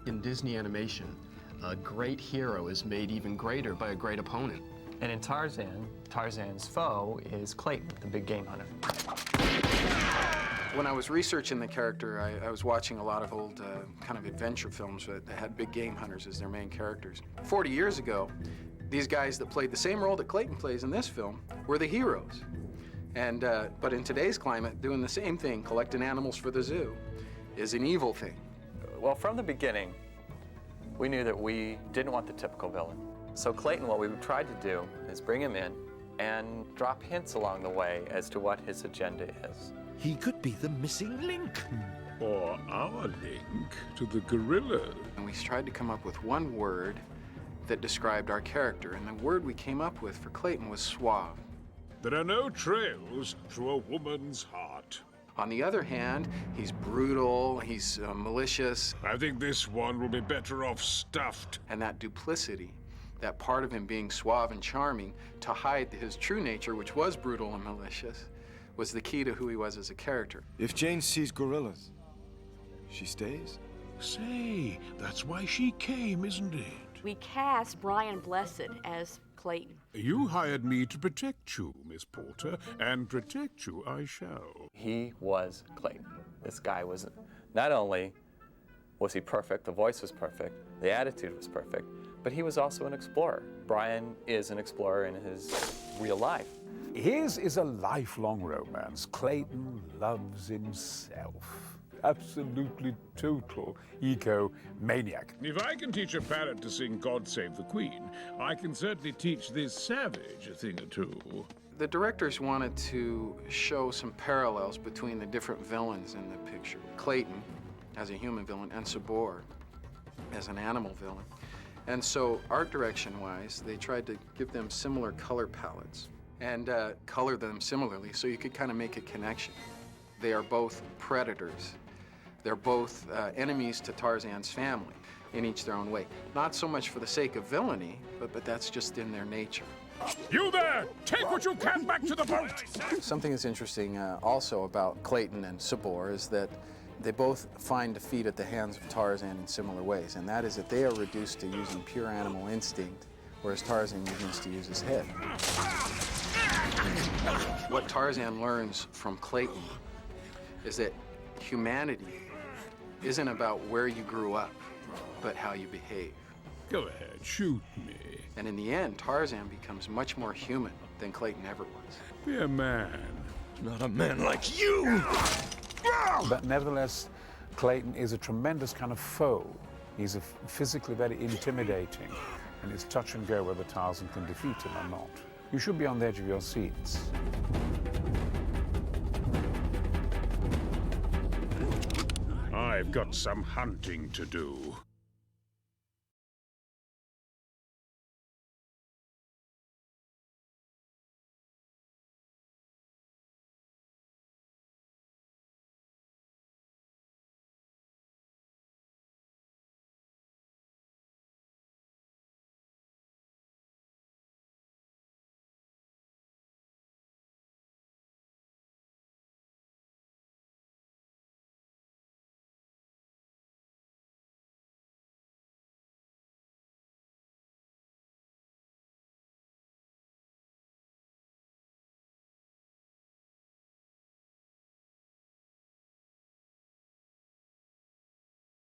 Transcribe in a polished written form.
In Disney animation, a great hero is made even greater by a great opponent. And in Tarzan, Tarzan's foe is Clayton, the big game hunter. When I was researching the character, I was watching a lot of old kind of adventure films that had big game hunters as their main characters. 40 years ago, these guys that played the same role that Clayton plays in this film were the heroes. And, but in today's climate, doing the same thing, collecting animals for the zoo, is an evil thing. Well, from the beginning, we knew that we didn't want the typical villain. So Clayton, what we tried to do is bring him in and drop hints along the way as to what his agenda is. He could be the missing link. Or our link to the gorillas. And we tried to come up with one word that described our character, and the word we came up with for Clayton was suave. There are no trails through a woman's heart. On the other hand, he's brutal, he's malicious. I think this one will be better off stuffed. And that duplicity, that part of him being suave and charming to hide his true nature, which was brutal and malicious, was the key to who he was as a character. If Jane sees gorillas, she stays? Say, that's why she came, isn't it? We cast Brian Blessed as Clayton. You hired me to protect you, Miss Porter, and protect you I shall. He was Clayton. This guy was, not only was he perfect, the voice was perfect, the attitude was perfect, but he was also an explorer. Brian is an explorer in his real life. His is a lifelong romance. Clayton loves himself. Absolutely total eco-maniac. If I can teach a parrot to sing God Save the Queen, I can certainly teach this savage a thing or two. The directors wanted to show some parallels between the different villains in the picture. Clayton as a human villain and Sabor as an animal villain. And so art direction-wise, they tried to give them similar color palettes and color them similarly so you could kind of make a connection. They are both predators. They're both enemies to Tarzan's family in each their own way. Not so much for the sake of villainy, but that's just in their nature. You there! Take what you can back to the boat! Something that's interesting also about Clayton and Sabor is that they both find defeat at the hands of Tarzan in similar ways, and that is that they are reduced to using pure animal instinct, whereas Tarzan begins to use his head. What Tarzan learns from Clayton is that humanity isn't about where you grew up, but how you behave. Go ahead, shoot me. And in the end, Tarzan becomes much more human than Clayton ever was. Be a man. Not a man like you! But nevertheless, Clayton is a tremendous kind of foe. He's physically very intimidating, and it's touch and go whether Tarzan can defeat him or not. You should be on the edge of your seats. I've got some hunting to do.